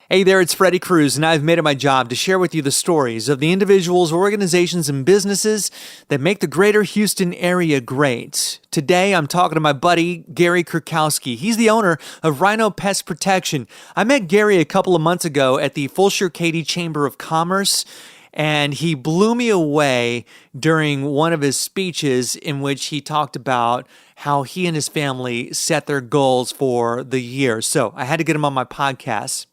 Hey there, it's Freddy Cruz, and I've made it my job to share with you the stories of the individuals, organizations, and businesses that make the greater Houston area great. Today, I'm talking to my buddy, Gary Kirkowski. He's the owner of Rhino Pest Protection. I met Gary a couple of months ago at the Fulshear-Katy Chamber of Commerce, and he blew me away during one of his speeches in which he talked about how he and his family set their goals for the year. So I had to get him on my podcast.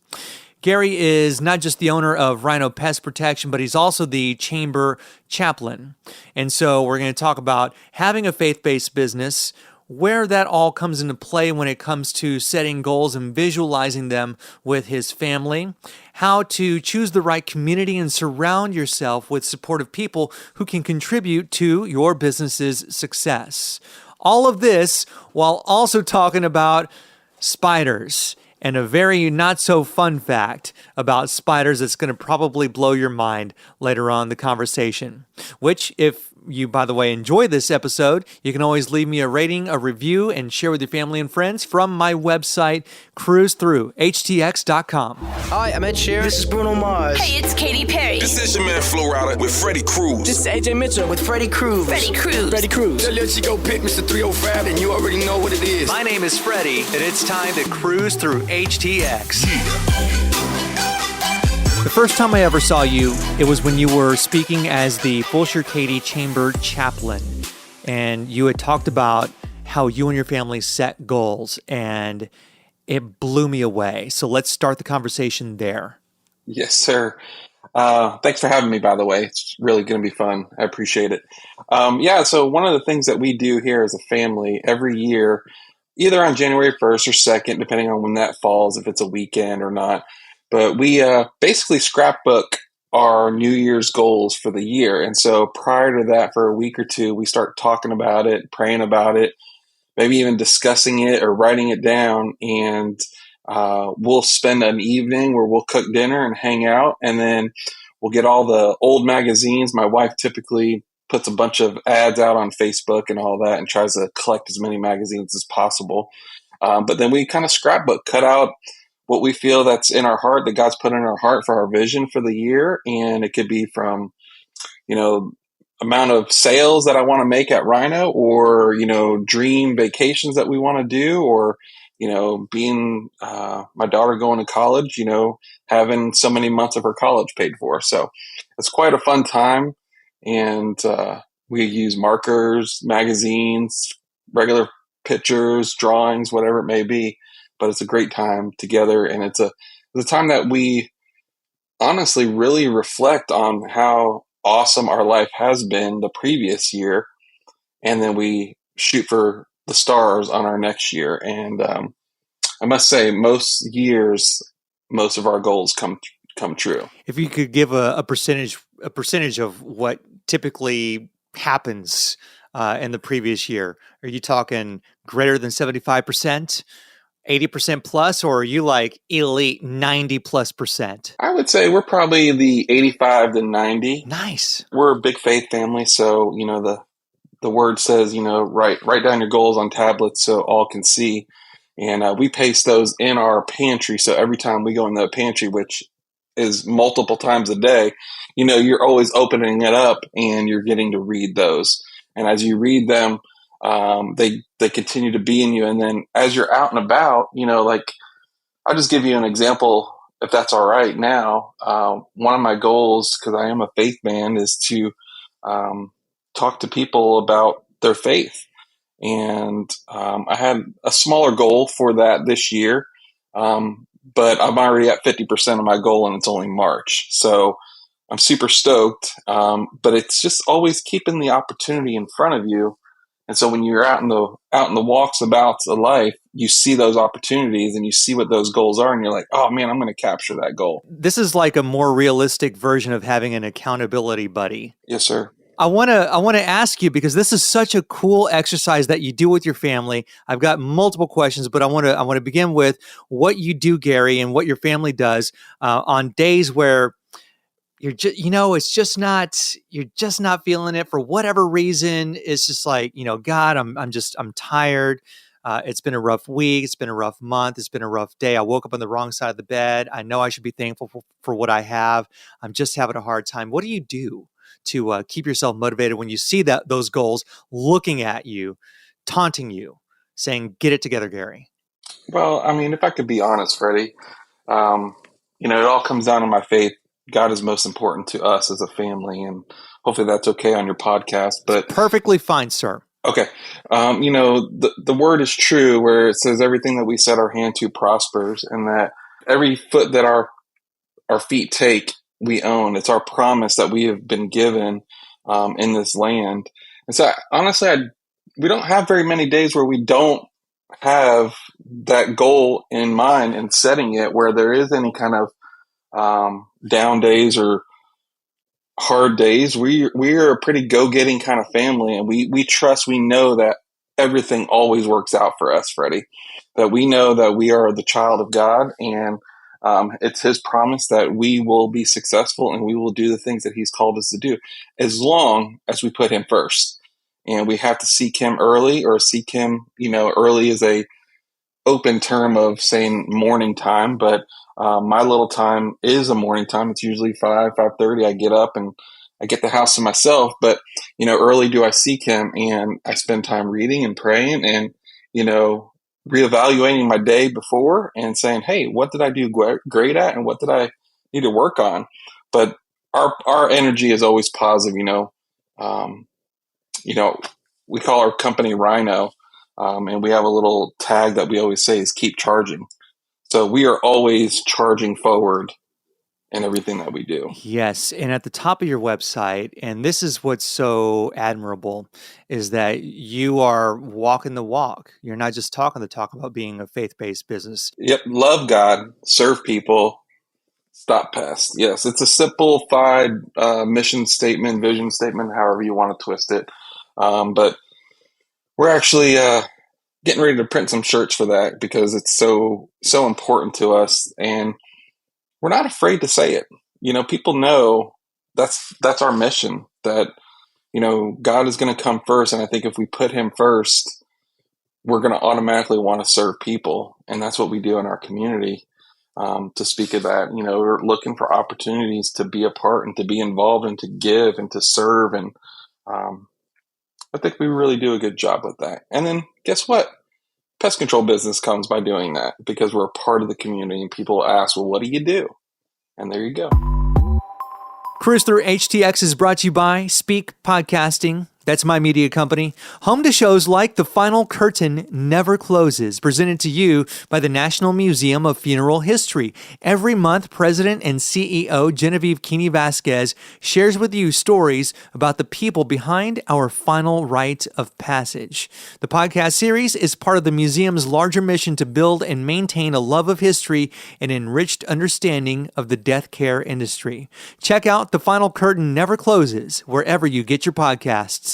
Gary is not just the owner of Rhino Pest Protection, but he's also the chamber chaplain. And so we're going to talk about having a faith-based business, where that all comes into play when it comes to setting goals and visualizing them with his family, how to choose the right community and surround yourself with supportive people who can contribute to your business's success. All of this while also talking about spiders. And a very not so fun fact about spiders that's going to probably blow your mind later on in the conversation. Which, if you, by the way, enjoy this episode, you can always leave me a rating, a review, and share with your family and friends from my website, cruisethroughhtx.com. Hi, I'm Ed Sheeran. This is Bruno Mars. Hey, it's Katy Perry. This is your man Flo Rida with Freddy Cruz. This is AJ Mitchell with Freddy Cruz. Freddy Cruz. Freddy Cruz. Tell your Chico pick Mr. 305 and you already know what it is. My name is Freddy, and it's time to cruise through HTX. The first time I ever saw you, it was when you were speaking as the Fulshear-Katy Chamber chaplain, and you had talked about how you and your family set goals, and it blew me away. So let's start the conversation there. Yes, sir. Thanks for having me, by the way. It's really going to be fun. I appreciate it. So one of the things that we do here as a family every year, either on January 1st or 2nd, depending on when that falls, if it's a weekend or not, but we basically scrapbook our New Year's goals for the year. And so prior to that, for a week or two, we start talking about it, praying about it, maybe even discussing it or writing it down. And we'll spend an evening where we'll cook dinner and hang out. And then we'll get all the old magazines. My wife typically puts a bunch of ads out on Facebook and all that and tries to collect as many magazines as possible. But then we kind of scrapbook, cut out what we feel that's in our heart, that God's put in our heart for our vision for the year. And it could be from, amount of sales that I want to make at Rhino, or, dream vacations that we want to do, or, being my daughter going to college, having so many months of her college paid for. So it's quite a fun time. And we use markers, magazines, regular pictures, drawings, whatever it may be. But it's a great time together, and it's a time that we honestly really reflect on how awesome our life has been the previous year, and then we shoot for the stars on our next year. And I must say, most years, most of our goals come true. If you could give a percentage of what typically happens in the previous year, are you talking greater than 75%? 80% plus, or are you like elite 90+%? I would say we're probably the 85 to 90. Nice. We're a big faith family, so the word says write down your goals on tablets so all can see, and we paste those in our pantry. So every time we go in the pantry, which is multiple times a day, you're always opening it up and you're getting to read those. And as you read them, they continue to be in you. And then as you're out and about, I'll just give you an example, if that's all right now. One of my goals, because I am a faith man, is to talk to people about their faith. And I had a smaller goal for that this year, but I'm already at 50% of my goal, and it's only March. So I'm super stoked, but it's just always keeping the opportunity in front of you. And so when you're out in the walks about of life, you see those opportunities and you see what those goals are, and you're like, oh man, I'm going to capture that goal. This is like a more realistic version of having an accountability buddy. Yes, sir. I want to ask you, because this is such a cool exercise that you do with your family. I've got multiple questions, but I want to begin with what you do, Gary, and what your family does on days where you're just, you're just not feeling it for whatever reason. It's just like, God, I'm tired. It's been a rough week. It's been a rough month. It's been a rough day. I woke up on the wrong side of the bed. I know I should be thankful for what I have. I'm just having a hard time. What do you do to keep yourself motivated when you see those goals looking at you, taunting you, saying, get it together, Gary? Well, I mean, if I could be honest, Freddie, it all comes down to my faith. God is most important to us as a family, and hopefully that's okay on your podcast. But Perfectly fine, sir. okay. The word is true where it says everything that we set our hand to prospers, and that every foot that our feet take, we own. It's our promise that we have been given in this land. And so honestly, we don't have very many days where we don't have that goal in mind and setting it, where there is any kind of down days or hard days. We are a pretty go-getting kind of family, and we trust, we know that everything always works out for us, Freddie. That we know that we are the child of God, and it's His promise that we will be successful and we will do the things that He's called us to do, as long as we put Him first. And we have to seek Him early, or seek Him, early is a open term of saying morning time, but my little time is a morning time. It's usually 5:30. I get up and I get the house to myself, but early do I seek Him, and I spend time reading and praying, and reevaluating my day before and saying, hey, what did I do great at, and what did I need to work on? But our energy is always positive. We call our company Rhino, and we have a little tag that we always say is keep charging. So we are always charging forward in everything that we do. Yes. And at the top of your website, and this is what's so admirable, is that you are walking the walk. You're not just talking the talk about being a faith-based business. Yep. Love God, serve people, stop pests. Yes. It's a simplified mission statement, vision statement, however you want to twist it. But we're actually getting ready to print some shirts for that, because it's so important to us, and we're not afraid to say it. People know that's our mission, that God is going to come first, and I think if we put Him first, we're going to automatically want to serve people, and that's what we do in our community. To speak of that, we're looking for opportunities to be a part and to be involved and to give and to serve, and I think we really do a good job with that. And then guess what? Pest control business comes by doing that, because we're a part of the community, and people ask, well, what do you do? And there you go. Cruise Through HTX is brought to you by Speak Podcasting. That's my media company. Home to shows like The Final Curtain Never Closes, presented to you by the National Museum of Funeral History. Every month, President and CEO Genevieve Keeney Vasquez shares with you stories about the people behind our final rite of passage. The podcast series is part of the museum's larger mission to build and maintain a love of history and enriched understanding of the death care industry. Check out The Final Curtain Never Closes wherever you get your podcasts.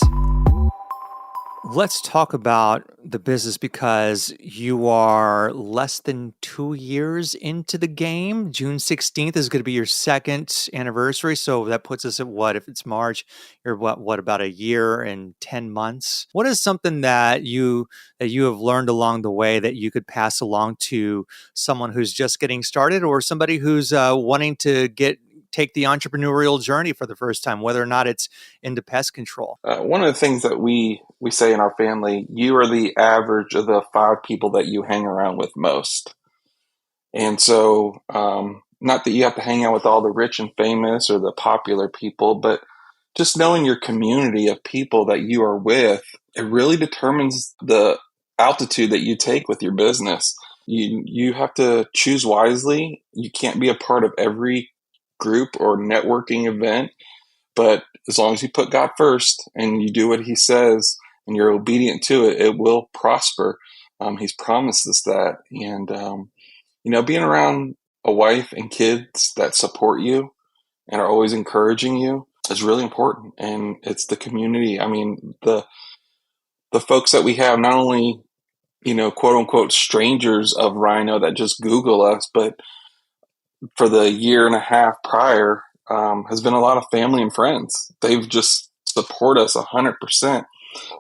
Let's talk about the business, because you are less than 2 years into the game. June 16th is going to be your second anniversary. So that puts us at what? If it's March, you're what about a year and 10 months? What is something that you have learned along the way that you could pass along to someone who's just getting started, or somebody who's wanting to take the entrepreneurial journey for the first time, whether or not it's into pest control? One of the things that we say in our family, you are the average of the 5 people that you hang around with most. And so, not that you have to hang out with all the rich and famous or the popular people, but just knowing your community of people that you are with, it really determines the altitude that you take with your business. You have to choose wisely. You can't be a part of every group or networking event, but as long as you put God first and you do what He says and you're obedient to it, it will prosper. He's promised us that. And being around a wife and kids that support you and are always encouraging you is really important. And it's the community. I mean, the folks that we have, not only quote unquote strangers of Rhino that just Google us, but for the year and a half prior, has been a lot of family and friends. They've just support us 100%,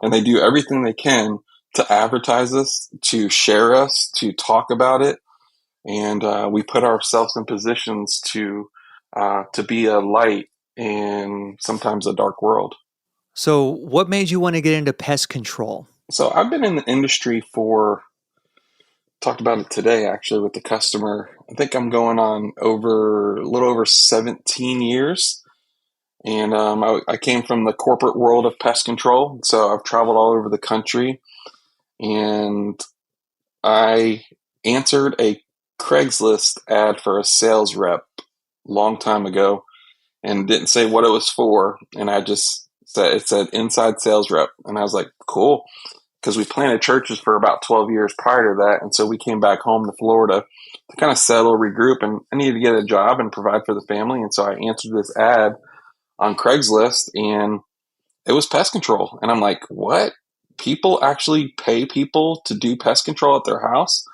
and they do everything they can to advertise us, to share us, to talk about it, and we put ourselves in positions to be a light in sometimes a dark world. So, what made you want to get into pest control? So I've been in the industry for, talked about it today actually with the customer. I think I'm going on a little over 17 years. And I came from the corporate world of pest control. So I've traveled all over the country, and I answered a Craigslist ad for a sales rep long time ago and didn't say what it was for. And I just said, it said inside sales rep. And I was like, cool. Because we planted churches for about 12 years prior to that. And so we came back home to Florida to kind of settle, regroup, and I needed to get a job and provide for the family. And so I answered this ad on Craigslist, and it was pest control. And I'm like, what? People actually pay people to do pest control at their house?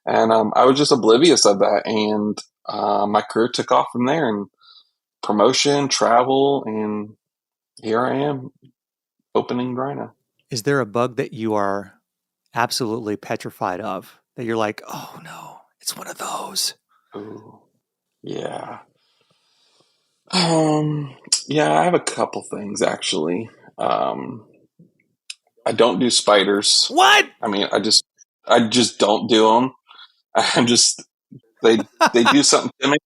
And I was just oblivious of that. And my career took off from there, and promotion, travel, and here I am opening Rhino. Is there a bug that you are absolutely petrified of, that you're like, oh no, it's one of those? Ooh, yeah. Yeah, I have a couple things actually. I don't do spiders. What? I mean, I just don't do them. I'm just, they do something to me.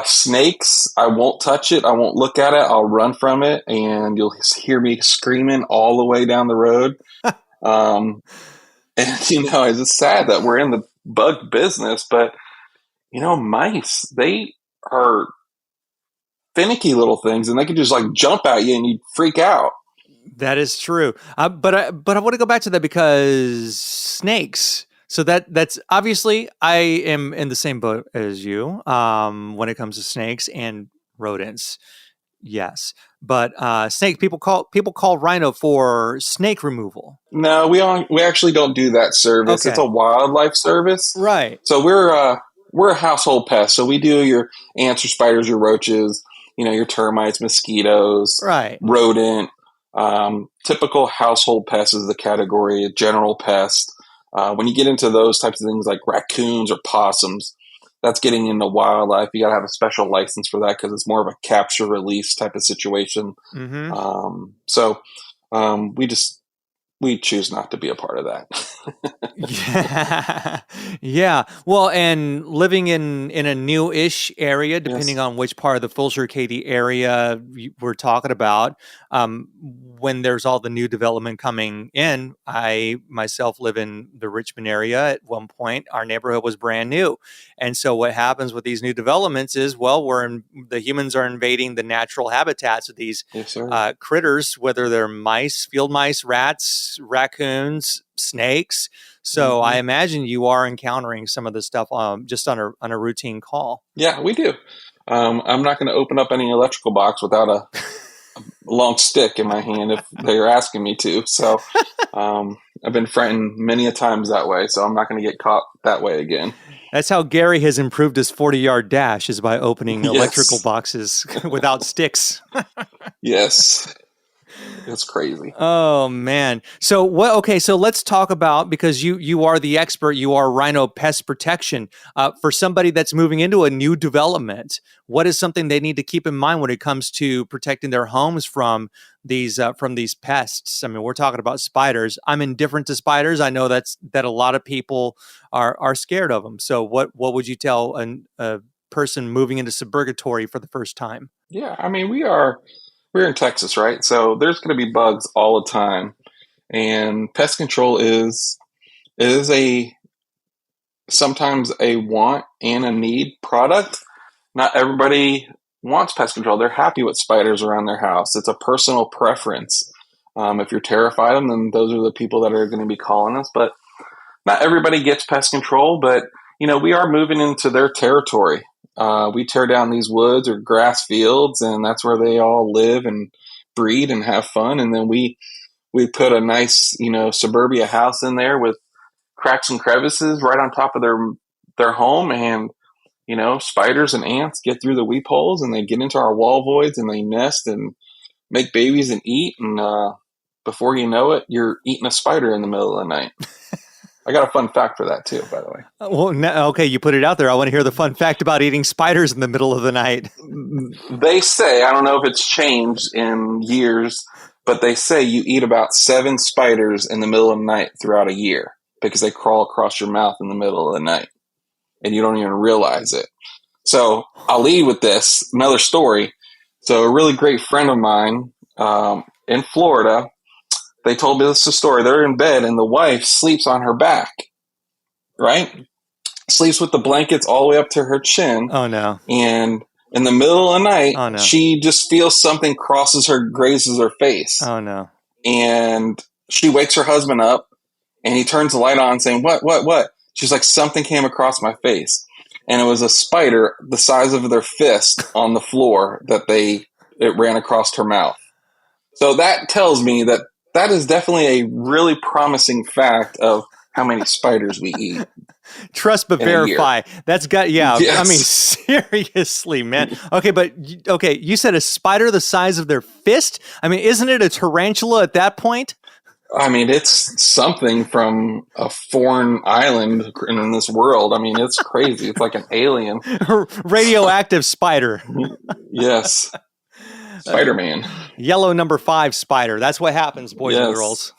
Snakes, I won't touch it. I won't look at it. I'll run from it, and you'll hear me screaming all the way down the road. And it's just sad that we're in the bug business, but mice, they are finicky little things, and they can just like jump at you and you freak out. That is true. But I want to go back to that, because snakes. So that's obviously, I am in the same boat as you when it comes to snakes and rodents. Yes, but snake, people call Rhino for snake removal. No, we actually don't do that service. Okay. It's a wildlife service, Right? So we're a household pest. So we do your ants, your spiders, your roaches, your termites, mosquitoes, Right. rodent. Typical household pest is the category, a general pest. When you get into those types of things like raccoons or possums, that's getting into wildlife. You got to have a special license for that because it's more of a capture release type of situation. Mm-hmm. So we choose not to be a part of that. Yeah. Yeah. Well, and living in a new-ish area, depending Yes. on which part of the Full Circadian area we're talking about, when there's all the new development coming in, I myself live in the Richmond area. At one point, our neighborhood was brand new. And so what happens with these new developments is, well, the humans are invading the natural habitats of these Yes, sir. critters, whether they're mice, field mice, rats, raccoons, snakes. So I imagine you are encountering some of this stuff just on a routine call. Yeah, we do. I'm not going to open up any electrical box without a long stick in my hand if they're asking me to. So I've been frightened many a times that way. So I'm not going to get caught that way again. That's how Gary has improved his 40-yard dash, is by opening Yes. electrical boxes without sticks. Yes. It's crazy. Oh man. So what? Okay. So let's talk about, because you are the expert. You are Rhino Pest Protection. For somebody that's moving into a new development, what is something they need to keep in mind when it comes to protecting their homes from these pests? I mean, we're talking about spiders. I'm indifferent to spiders. I know that a lot of people are scared of them. So what would you tell a person moving into suburgatory for the first time? Yeah. I mean, we're in Texas, right? So there's going to be bugs all the time. And pest control is sometimes a want and a need product. Not everybody wants pest control. They're happy with spiders around their house. It's a personal preference. If you're terrified of them, then those are the people that are going to be calling us. But not everybody gets pest control, but we are moving into their territory. We tear down these woods or grass fields, and that's where they all live and breed and have fun. And then we put a nice, suburbia house in there with cracks and crevices right on top of their home, and spiders and ants get through the weep holes and they get into our wall voids and they nest and make babies and eat. And before you know it, you're eating a spider in the middle of the night. I got a fun fact for that too, by the way. Well, okay, you put it out there. I want to hear the fun fact about eating spiders in the middle of the night. They say, I don't know if it's changed in years, but they say you eat about 7 spiders in the middle of the night throughout a year because they crawl across your mouth in the middle of the night and you don't even realize it. So I'll lead with this, another story. So a really great friend of mine in Florida, they told me this story. They're in bed and the wife sleeps on her back, right? Sleeps with the blankets all the way up to her chin. Oh, no. And in the middle of the night, she just feels something grazes her face. Oh, no. And she wakes her husband up and he turns the light on saying, what? She's like, something came across my face. And it was a spider the size of their fist on the floor it ran across her mouth. So that tells me that is definitely a really promising fact of how many spiders we eat. Trust but verify. That's got, yeah. Yes. I mean, seriously, man. Okay, you said a spider the size of their fist? I mean, isn't it a tarantula at that point? I mean, it's something from a foreign island in this world. I mean, it's crazy. It's like an alien. Radioactive spider. Yes. Spider-Man. Yellow number 5 spider. That's what happens, boys and girls.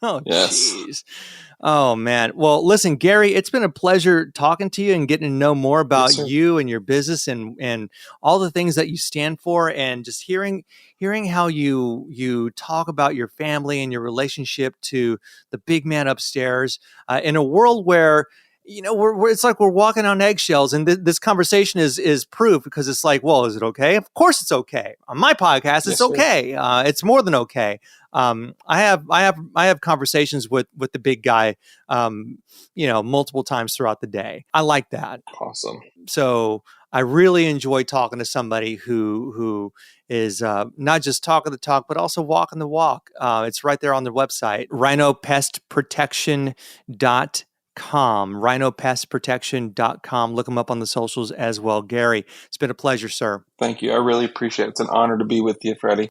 Oh, yes. Jeez. Oh, man. Well, listen, Gary, it's been a pleasure talking to you and getting to know more about you and your business and all the things that you stand for, and just hearing how you talk about your family and your relationship to the big man upstairs in a world where, you know, it's like we're walking on eggshells, and this conversation is proof, because it's like, well, is it okay? Of course it's okay. On my podcast, it's okay. It's more than okay. I have conversations with the big guy, multiple times throughout the day. I like that. Awesome. So I really enjoy talking to somebody who is not just talking the talk, but also walking the walk. It's right there on the website, rhinopestprotection.com. rhinopestprotection.com. Look them up on the socials as well. Gary, it's been a pleasure, sir. Thank you. I really appreciate it. It's an honor to be with you, Freddie.